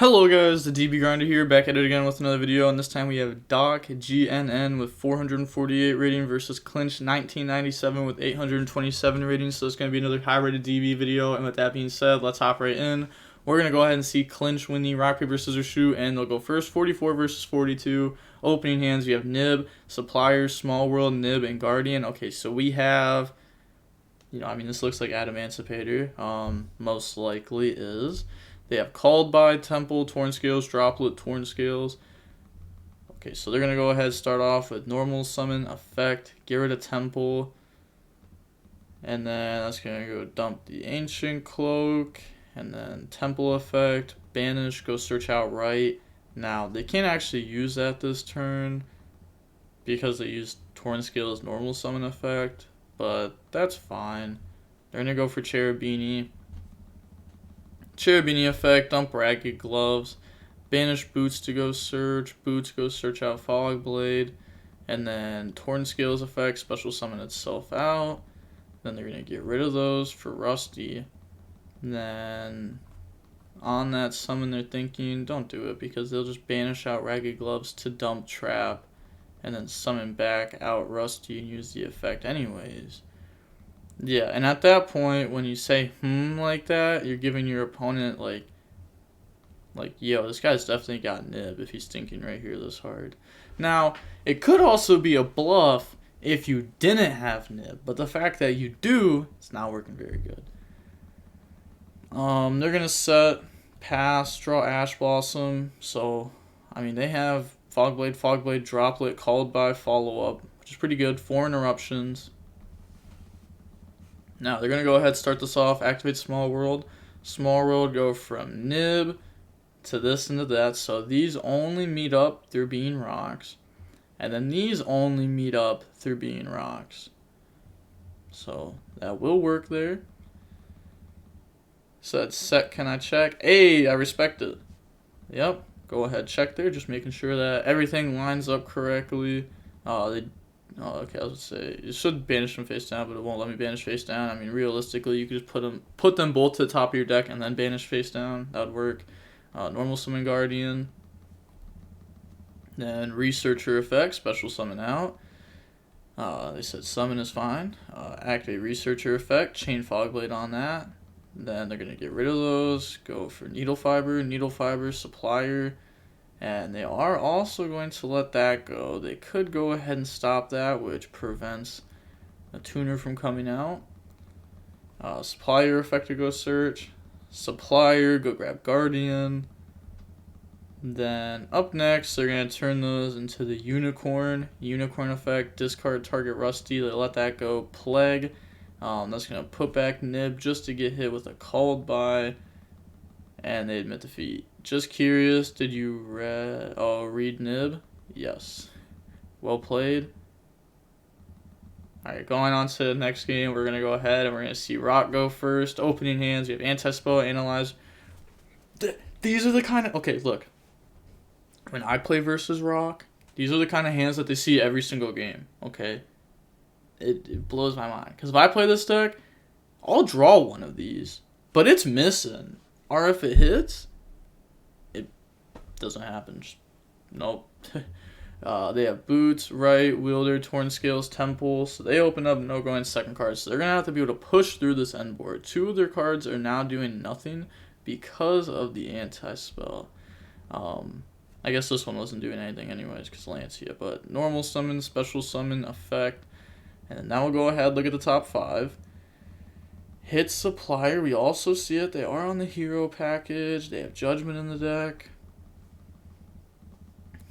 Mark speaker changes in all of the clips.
Speaker 1: Hello guys, the DB Grinder here, back at it again with another video, and this time we have Doc GNN with 448 rating versus Clinch 1997 with 827 ratings, so it's going to be another high rated DB video. And with that being said, let's hop right in. We're going to go ahead and see Clinch win the rock, paper, scissors, shoot, and they'll go first. 44 versus 42. Opening hands, we have Nib, Supplier, Small World, Nib, and Guardian. Okay, so we have, this looks like Adamancipator, most likely is. They have Called By, Temple, Torn Scales, Droplet, Torn Scales. Okay, so they're going to go ahead and start off with Normal Summon, Effect, get rid of Temple. And then that's going to go dump the Ancient Cloak. And then Temple Effect, Banish, go search out right. Now, they can't actually use that this turn because they used Torn Scales Normal Summon Effect. But that's fine. They're going to go for Cherubini. Cherubini Effect, dump Ragged Gloves, banish Boots to go search, Boots go search out Fog Blade, and then Torn Scales Effect, special summon itself out. Then they're going to get rid of those for Rusty. And then on that summon they're thinking, don't do it because they'll just banish out Ragged Gloves to dump Trap, and then summon back out Rusty and use the effect anyways. Yeah, and at that point, when you say like that, you're giving your opponent like, yo, this guy's definitely got Nib if he's thinking right here this hard. Now, it could also be a bluff if you didn't have Nib, but the fact that you do, it's not working very good. They're gonna set, pass, draw Ash Blossom. So, they have Fog Blade, Droplet, Called By, Follow Up, which is pretty good. 4 interruptions. Now, they're going to go ahead and start this off, activate Small World. Small World go from Nib to this and to that. So these only meet up through being rocks. And then these only meet up through being rocks. So that will work there. Said set, can I check? Hey, I respect it. Yep, go ahead, check there. Just making sure that everything lines up correctly. Okay, I was gonna say it should banish them face down, but it won't let me banish face down. Realistically, you could just put them both to the top of your deck and then banish face down. That would work. Normal summon Guardian. Then Researcher Effect, special summon out. They said summon is fine. Activate Researcher Effect, chain Fogblade on that. Then they're gonna get rid of those. Go for Needle Fiber, Supplier. And they are also going to let that go. They could go ahead and stop that, which prevents a tuner from coming out. Supplier Effect to go search. Supplier, go grab Guardian. Then up next, they're going to turn those into the Unicorn. Unicorn Effect, discard target Rusty. They let that go. Plague. That's going to put back Nib just to get hit with a Called By. And they admit defeat. Just curious, did you read Nib? Yes. Well played. Alright, going on to the next game, we're going to go ahead and we're going to see Rock go first. Opening hands, we have Anti-Spell, Analyze. These are the kind of... Okay, look. When I play versus Rock, these are the kind of hands that they see every single game. Okay? It blows my mind. Because if I play this deck, I'll draw one of these. But it's missing. Or if it hits, it doesn't happen. Nope. They have Boots, Right, Wielder, Torn Scales, Temple. So they open up no going second card. So they're going to have to be able to push through this end board. 2 of their cards are now doing nothing because of the anti-spell. I guess this one wasn't doing anything anyways because Lancia. But normal summon, special summon, effect. And now we'll go ahead, look at the top 5. Hit Supplier, we also see it. They are on the hero package. They have Judgment in the deck.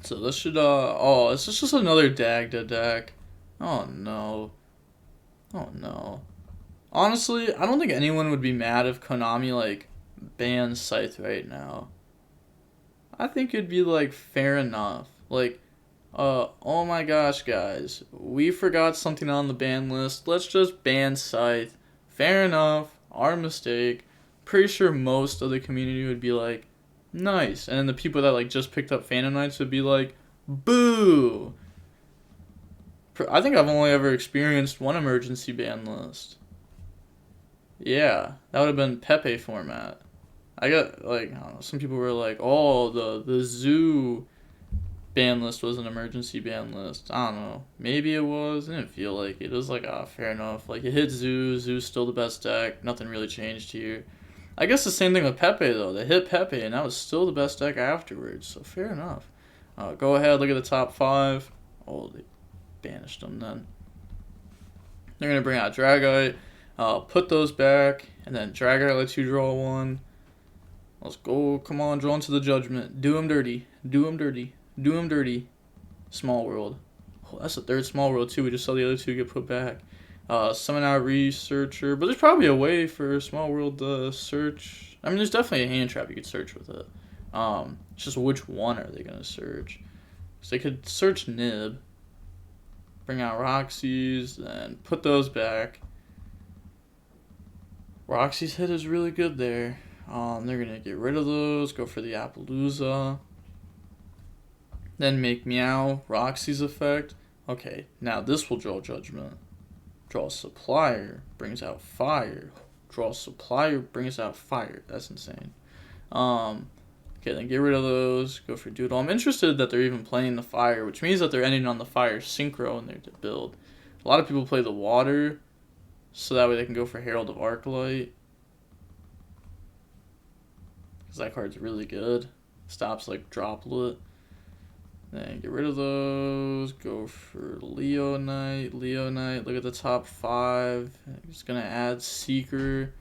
Speaker 1: So this should, this is just another Dagda deck. Oh no. Oh no. Honestly, I don't think anyone would be mad if Konami, bans Scythe right now. I think it'd be, fair enough. Oh my gosh, guys. We forgot something on the ban list. Let's just ban Scythe. Fair enough, our mistake. Pretty sure most of the community would be like, nice. And then the people that just picked up Phantom Knights would be like, boo. I think I've only ever experienced one emergency ban list. Yeah, that would have been Pepe format. I got, like, I don't know, some people were like, oh, the zoo ban list was an emergency ban list. I don't know. Maybe it was. I didn't feel like it. It was like, ah, fair enough. Like, it hit zoo. Zoo's still the best deck. Nothing really changed here. I guess the same thing with Pepe, though. They hit Pepe, and that was still the best deck afterwards. So, fair enough. Go ahead, look at the top 5. Oh, they banished them then. They're going to bring out Dragite. Put those back, and then Dragite lets you draw 1. Let's go. Come on, draw into the judgment. Do him dirty. Do him dirty. Do him dirty. Small World. Oh, that's the 3rd Small World, too. We just saw the other 2 get put back. Summon out Researcher. But there's probably a way for Small World to search. I mean, there's definitely a hand trap you could search with it. It's just which one are they going to search? So they could search Nib. Bring out Roxy's. Then put those back. Roxy's hit is really good there. They're going to get rid of those. Go for the Appaloosa. Then make Meow, Roxy's effect. Okay, now this will draw Judgment. Draw Supplier, brings out Fire. Draw Supplier, brings out Fire. That's insane. Okay, then get rid of those. Go for Doodle. I'm interested that they're even playing the Fire, which means that they're ending on the Fire Synchro in their build. A lot of people play the Water, so that way they can go for Herald of Arclight. Because that card's really good. Stops like Droplet. Then get rid of those. Go for Leonite. Leonite. Look at the top 5. It's going to add Seeker.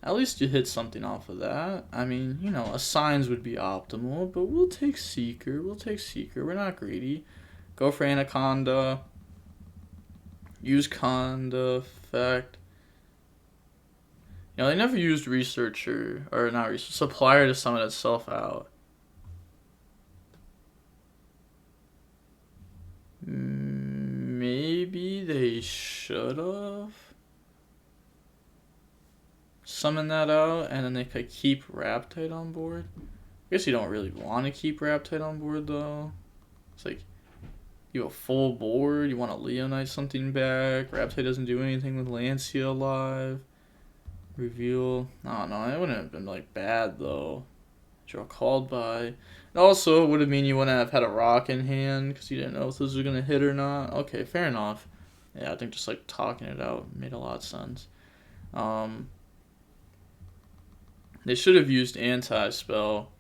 Speaker 1: At least you hit something off of that. I mean, you know, Assigns would be optimal, but we'll take Seeker. We'll take Seeker. We're not greedy. Go for Anaconda. Use Conda effect. You know, they never used Researcher, or not Researcher, Supplier to summon itself out. Maybe they should have summoned that out, and then they could keep Raptide on board. I guess you don't really want to keep Raptide on board, though. It's like, you have a full board, you want to Leonite something back. Raptide doesn't do anything with Lancia alive. Reveal. I don't know, it wouldn't have been, like, bad, though. Draw called by. It also would have mean you wouldn't have had a rock in hand because you didn't know if this was going to hit or not. Okay, fair enough. Yeah, I think just like talking it out made a lot of sense. They should have used Anti-Spell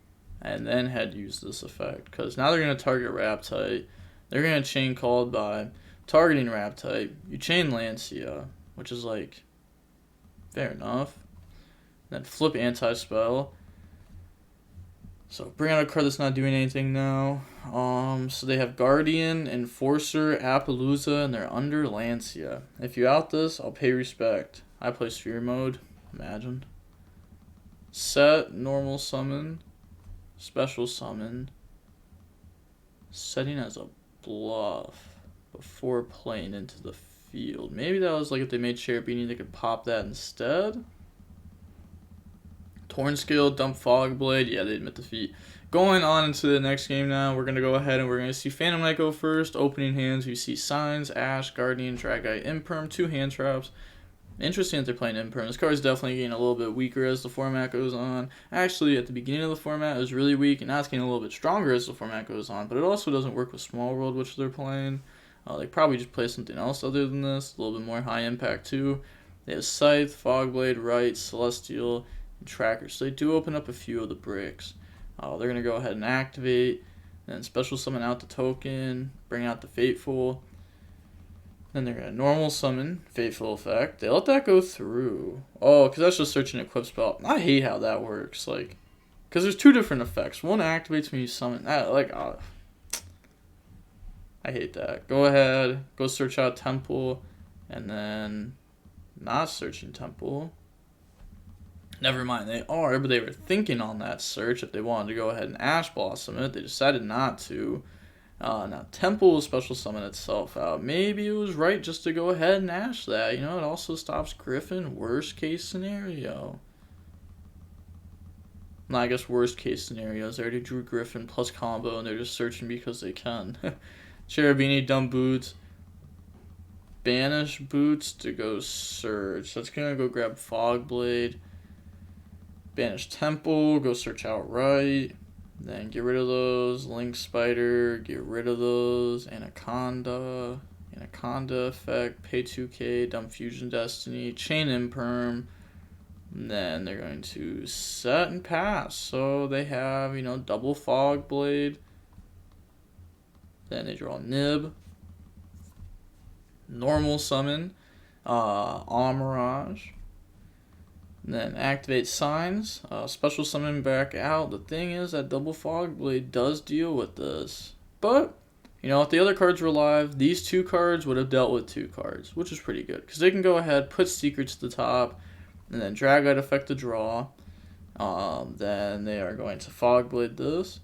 Speaker 1: and then had used this effect because now they're going to target Raptite. They're going to chain called by. Targeting Raptite, you chain Lancia, which is like fair enough. Then flip Anti-Spell. So bring out a card that's not doing anything now. So they have Guardian, Enforcer, Appaloosa, and they're under Lancia. If you out this, I'll pay respect. I play Sphere Mode. Imagine. Set, Normal Summon, Special Summon. Setting as a bluff before playing into the field. Maybe that was like if they made Cherubini, they could pop that instead. Tornscale, dump Fogblade. Yeah, they admit defeat. Going on into the next game now, we're going to go ahead and we're going to see Phantom Knight go first. Opening hands, we see Signs, Ash, Guardian, Dragite, Imperm, 2 hand traps. Interesting that they're playing Imperm. This card is definitely getting a little bit weaker as the format goes on. Actually, at the beginning of the format, it was really weak, and now it's getting a little bit stronger as the format goes on. But it also doesn't work with Small World, which they're playing. They probably just play something else other than this. A little bit more high impact, too. They have Scythe, Fogblade, Right, Celestial, Tracker, so they do open up a few of the bricks. They're going to go ahead and activate, then special summon out the token, bring out the Fateful, then they're going to normal summon Fateful effect. They let that go through. Oh, because that's just searching equip spell. I hate how that works, like, because there's 2 different effects. One activates when you summon that, like, I hate that. Go ahead, go search out Temple, and then not searching Temple. Never mind, they are, but they were thinking on that search if they wanted to go ahead and Ash Blossom it. They decided not to. Now, Temple will special summon itself out. Maybe it was right just to go ahead and Ash that. You know, it also stops Griffin. Worst case scenario. No, I guess worst case scenarios. They already drew Griffin plus combo, and they're just searching because they can. Cherubini, dump Boots. Banish Boots to go search. That's going to go grab Fogblade. Banish Temple, go search outright. Then get rid of those. Link Spider, get rid of those. Anaconda effect, pay 2k, dump Fusion Destiny, chain Imperm. And then they're going to set and pass. So they have, you know, double Fog Blade. Then they draw Nib. Normal summon. Mirage. And then activate Signs. Special summon back out. The thing is that double Fog Blade does deal with this. But, you know, if the other cards were live, these 2 cards would have dealt with 2 cards, which is pretty good. Because they can go ahead, put Secrets to the top, and then Drag Out effect to draw. Then they are going to Fog Blade this.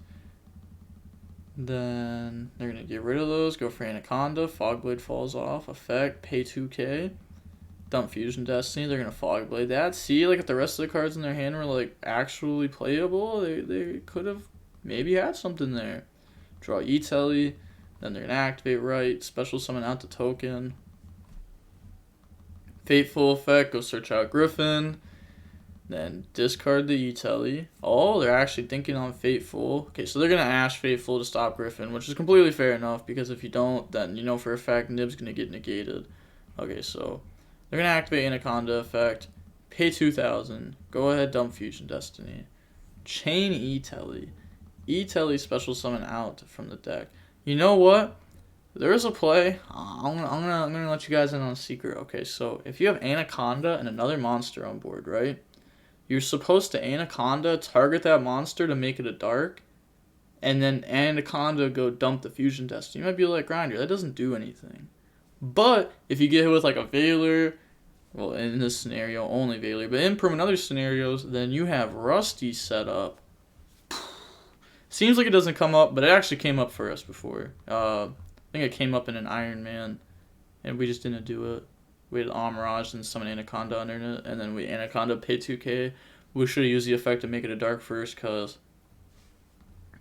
Speaker 1: Then they're going to get rid of those, go for Anaconda, Fog Blade falls off, effect, pay 2k, dump Fusion Destiny, they're going to Fog Blade that. See, like if the rest of the cards in their hand were like actually playable, they could have maybe had something there. Draw E-Telly, then they're going to activate right, special summon out the token. Fateful effect, go search out Griffin. Then discard the E-Telly. Oh, they're actually thinking on Fateful. Okay, so they're going to Ash Fateful to stop Griffin, which is completely fair enough, because if you don't, then you know for a fact Nib's going to get negated. Okay, so they're going to activate Anaconda effect, pay 2,000, go ahead, dump Fusion Destiny. Chain E-Telly. E-Telly special summon out from the deck. You know what? There's a play. I'm gonna let you guys in on a secret. Okay, so if you have Anaconda and another monster on board, right? You're supposed to Anaconda, target that monster to make it a dark, and then Anaconda go dump the Fusion Destiny. You might be like, Grinder, that doesn't do anything. But if you get hit with like a Veiler, well, in this scenario, only Veiler, but in and other scenarios, then you have Rusty set up. Seems like it doesn't come up, but it actually came up for us before. I think it came up in an Iron Man, and we just didn't do it. We had Mirage and summon Anaconda under it, and then we Anaconda pay 2k. We should have used the effect to make it a dark first, because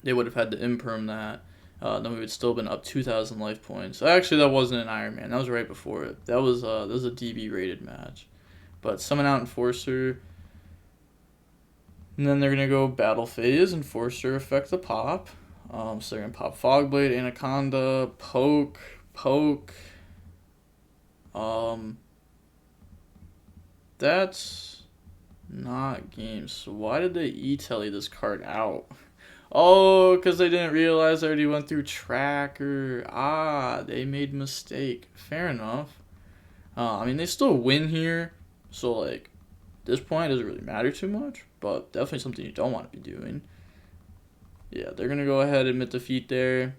Speaker 1: they would have had to imperm that. Then we would still have been up 2,000 life points. Actually, that wasn't an Iron Man. That was right before it. That was a DB rated match. But summon out Enforcer. And then they're going to go Battle Phase, Enforcer effect the pop. So they're going to pop Fog Blade, Anaconda, Poke. That's not games. So why did they E-Telly this card out? Oh, because they didn't realize I already went through Tracker. They made mistake. Fair enough. I mean, they still win here. So, like, this point doesn't really matter too much. But definitely something you don't want to be doing. Yeah, they're going to go ahead and admit defeat there.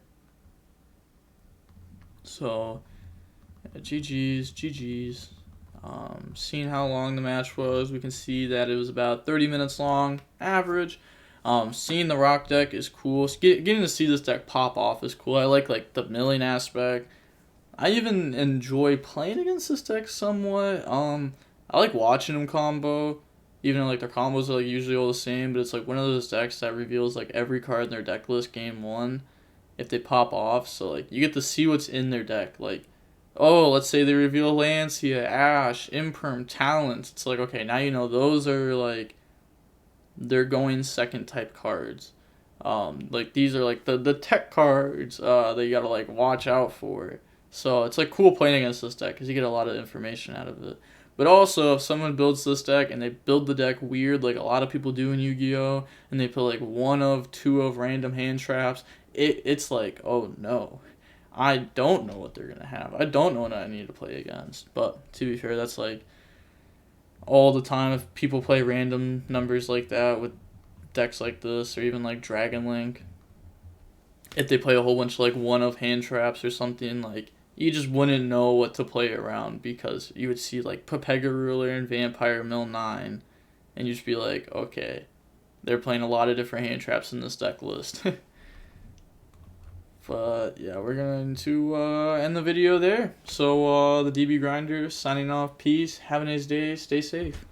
Speaker 1: So, yeah, GG's. Seeing how long the match was, we can see that it was about 30 minutes long, average. Seeing the rock deck is cool. Getting to see this deck pop off is cool. I like the milling aspect. I even enjoy playing against this deck somewhat. I like watching them combo. Even though, like, their combos are, like, usually all the same, but it's, like, one of those decks that reveals, like, every card in their deck list game 1 if they pop off. So, like, you get to see what's in their deck. Like, oh, let's say they reveal Lancia, Ash, Imperm, Talents. It's like, okay, now you know those are, like, they're going second type cards. Like, these are, like, the tech cards that you gotta, like, watch out for. So, it's, like, cool playing against this deck because you get a lot of information out of it. But also, if someone builds this deck and they build the deck weird, like a lot of people do in Yu-Gi-Oh!, and they put like 1 of 2 of random hand traps, it's like, oh no. I don't know what they're going to have. I don't know what I need to play against. But to be fair, that's like all the time if people play random numbers like that with decks like this, or even like Dragon Link. If they play a whole bunch of like 1 of hand traps or something, like, you just wouldn't know what to play around, because you would see like Pepega Ruler and Vampire Mill 9, and you'd just be like, okay, they're playing a lot of different hand traps in this deck list. But yeah, we're going to end the video there. So the DB Grinder signing off. Peace. Have a nice day. Stay safe.